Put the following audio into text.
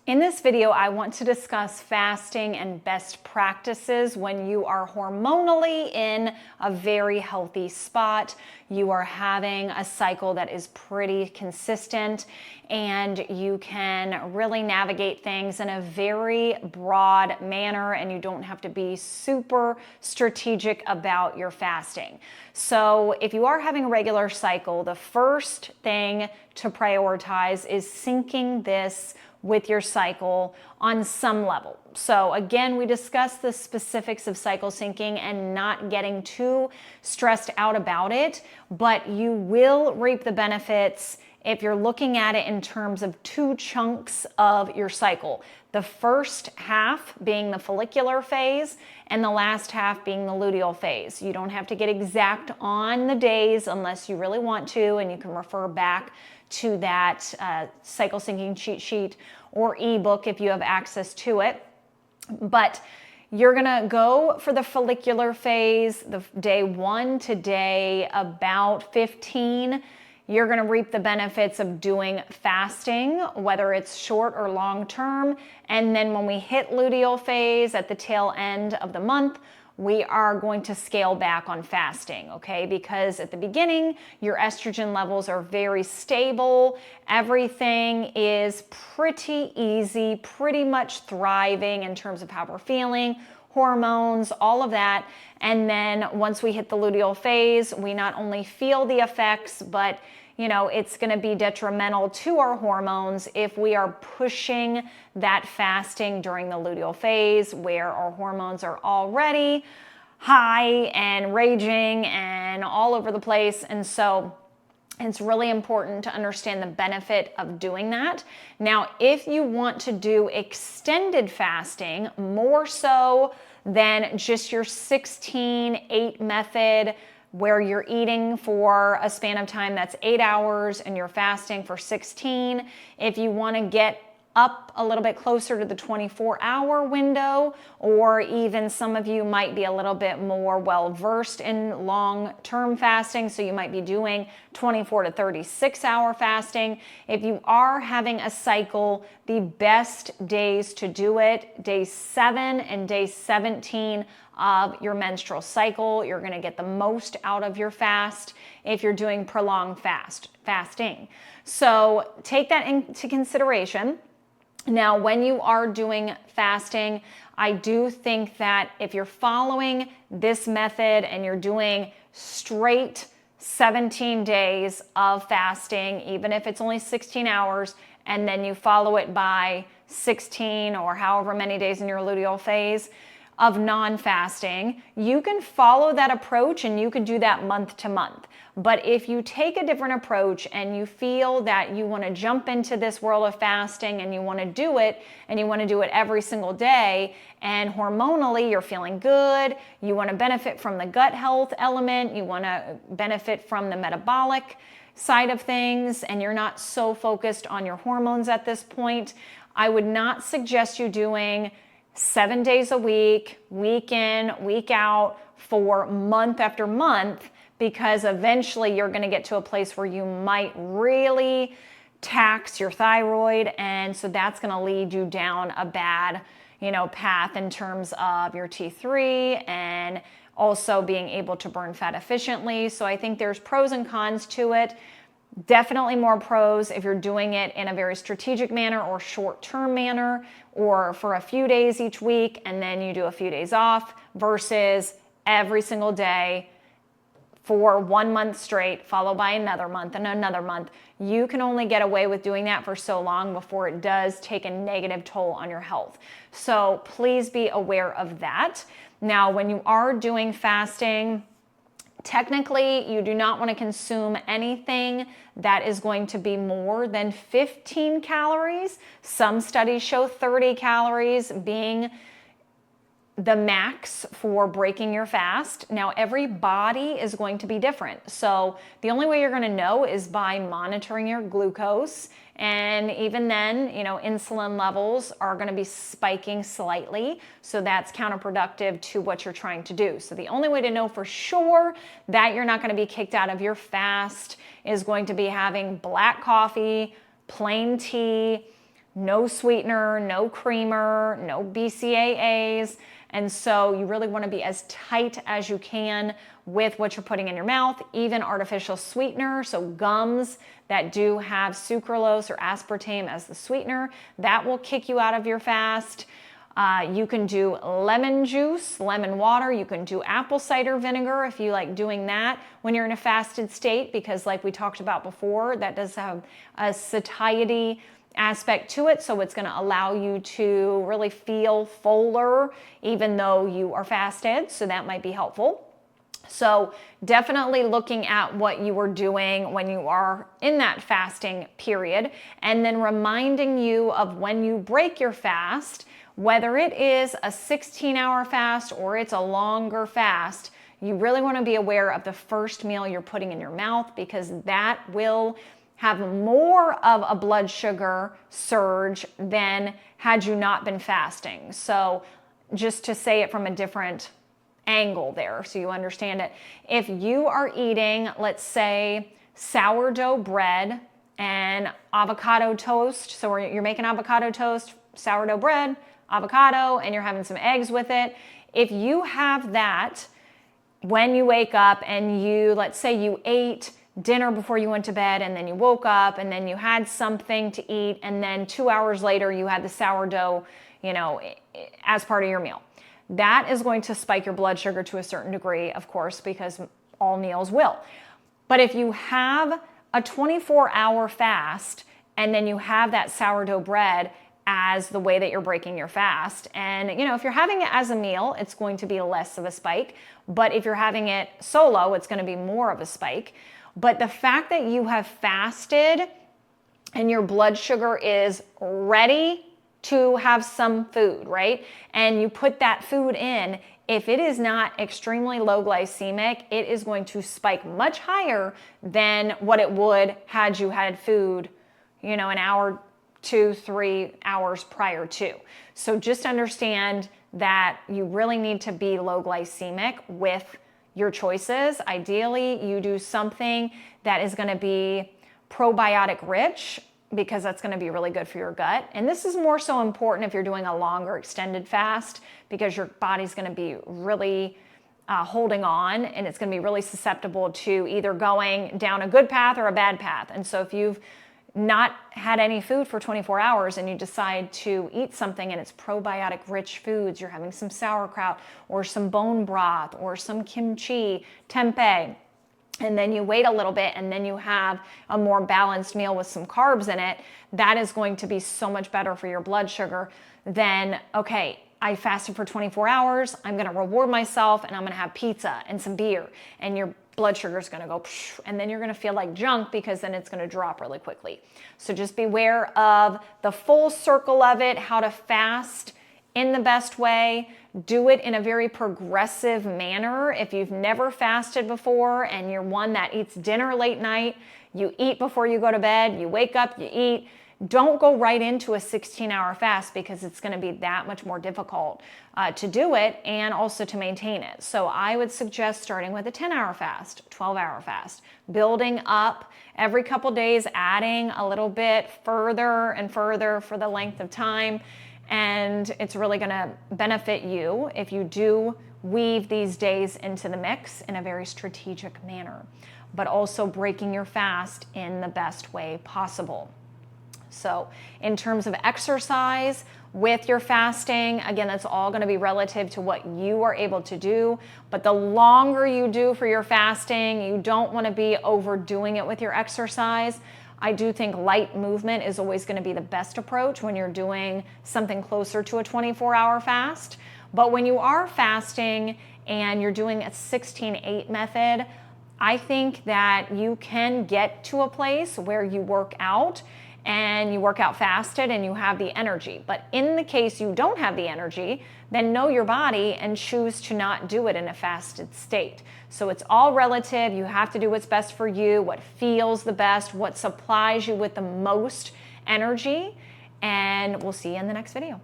In this video, I want to discuss fasting and best practices when you are hormonally in a very healthy spot. You are having a cycle that is pretty consistent and you can really navigate things in a very broad manner, and you don't have to be super strategic about your fasting. So if you are having a regular cycle, the first thing to prioritize is syncing this with your cycle on some level. So again, we discussed the specifics of cycle syncing and not getting too stressed out about it, but you will reap the benefits if you're looking at it in terms of two chunks of your cycle. The first half being the follicular phase and the last half being the luteal phase. You don't have to get exact on the days unless you really want to, and you can refer back to that cycle syncing cheat sheet or ebook if you have access to it. But you're gonna go for the follicular phase, the day 1 to day about 15. You're gonna reap the benefits of doing fasting, whether it's short or long term. And then when we hit luteal phase at the tail end of the month, we are going to scale back on fasting, okay? Because at the beginning, your estrogen levels are very stable. Everything is pretty easy, pretty much thriving in terms of how we're feeling, hormones, all of that. And then once we hit the luteal phase, we not only feel the effects, but it's going to be detrimental to our hormones if we are pushing that fasting during the luteal phase where our hormones are already high and raging and all over the place. And so it's really important to understand the benefit of doing that. Now, if you want to do extended fasting, more so than just your 16-8 method, where you're eating for a span of time that's 8 hours and you're fasting for 16. If you want to get up a little bit closer to the 24-hour window, or even some of you might be a little bit more well-versed in long-term fasting, so you might be doing 24 to 36-hour fasting. If you are having a cycle, the best days to do it, day 7 and day 17 of your menstrual cycle. You're going to get the most out of your fast if you're doing prolonged fasting. So take that into consideration. Now, when you are doing fasting, I do think that if you're following this method and you're doing straight 17 days of fasting, even if it's only 16 hours, and then you follow it by 16 or however many days in your luteal phase of non-fasting, you can follow that approach and you can do that month to month. But if you take a different approach and you feel that you want to jump into this world of fasting and you want to do it every single day, and hormonally you're feeling good, you want to benefit from the gut health element, you want to benefit from the metabolic side of things, and you're not so focused on your hormones at this point, I would not suggest you doing 7 days a week, week in, week out for month after month, because eventually you're going to get to a place where you might really tax your thyroid, and so that's going to lead you down a bad, path in terms of your T3 and also being able to burn fat efficiently. So I think there's pros and cons to it. Definitely more pros if you're doing it in a very strategic manner or short-term manner, or for a few days each week and then you do a few days off, versus every single day for 1 month straight, followed by another month and another month. You can only get away with doing that for so long before it does take a negative toll on your health. So please be aware of that. Now, when you are doing fasting, technically, you do not want to consume anything that is going to be more than 15 calories. Some studies show 30 calories being the max for breaking your fast. Now, every body is going to be different. So the only way you're going to know is by monitoring your glucose. And even then, insulin levels are going to be spiking slightly. So that's counterproductive to what you're trying to do. So the only way to know for sure that you're not going to be kicked out of your fast is going to be having black coffee, plain tea, no sweetener, no creamer, no BCAAs. And so you really want to be as tight as you can with what you're putting in your mouth. Even artificial sweetener, so gums that do have sucralose or aspartame as the sweetener, that will kick you out of your fast. You can do lemon juice, lemon water. You can do apple cider vinegar if you like doing that when you're in a fasted state, because like we talked about before, that does have a satiety aspect to it. So it's going to allow you to really feel fuller even though you are fasted. So that might be helpful. So definitely looking at what you are doing when you are in that fasting period, and then reminding you of when you break your fast, whether it is a 16-hour fast or it's a longer fast, you really want to be aware of the first meal you're putting in your mouth, because that will have more of a blood sugar surge than had you not been fasting. So just to say it from a different angle there so you understand it. If you are eating, let's say, sourdough bread and avocado toast, so you're making avocado toast, sourdough bread, avocado, and you're having some eggs with it. If you have that when you wake up and you, let's say you ate dinner before you went to bed and then you woke up and then you had something to eat and then 2 hours later you had the sourdough, as part of your meal. That is going to spike your blood sugar to a certain degree, of course, because all meals will. But if you have a 24-hour fast and then you have that sourdough bread as the way that you're breaking your fast, and if you're having it as a meal, it's going to be less of a spike. But if you're having it solo, it's going to be more of a spike. But the fact that you have fasted and your blood sugar is ready to have some food, right? And you put that food in, if it is not extremely low glycemic, it is going to spike much higher than what it would had you had food, an hour, 2-3 hours prior to. So just understand that you really need to be low glycemic with your choices. Ideally, you do something that is going to be probiotic rich, because that's going to be really good for your gut. And this is more so important if you're doing a longer extended fast, because your body's going to be really holding on, and it's going to be really susceptible to either going down a good path or a bad path. And so if you've not had any food for 24 hours and you decide to eat something and it's probiotic rich foods, you're having some sauerkraut or some bone broth or some kimchi, tempeh, and then you wait a little bit and then you have a more balanced meal with some carbs in it, that is going to be so much better for your blood sugar than, okay, I fasted for 24 hours, I'm going to reward myself and I'm going to have pizza and some beer, and your blood sugar is going to go, and then you're going to feel like junk, because then it's going to drop really quickly. So just beware of the full circle of it, how to fast in the best way. Do it in a very progressive manner. If you've never fasted before and you're one that eats dinner late night, you eat before you go to bed, you wake up, you eat, don't go right into a 16-hour fast, because it's going to be that much more difficult to do it and also to maintain it. So I would suggest starting with a 10-hour fast, 12-hour fast, building up every couple days, adding a little bit further and further for the length of time. And it's really going to benefit you if you do weave these days into the mix in a very strategic manner, but also breaking your fast in the best way possible. So in terms of exercise with your fasting, again, that's all going to be relative to what you are able to do. But the longer you do for your fasting, you don't want to be overdoing it with your exercise. I do think light movement is always going to be the best approach when you're doing something closer to a 24-hour fast. But when you are fasting and you're doing a 16-8 method, I think that you can get to a place where you work out and you work out fasted and you have the energy. But in the case you don't have the energy, then know your body and choose to not do it in a fasted state. So it's all relative. You have to do what's best for you, what feels the best, what supplies you with the most energy. And we'll see you in the next video.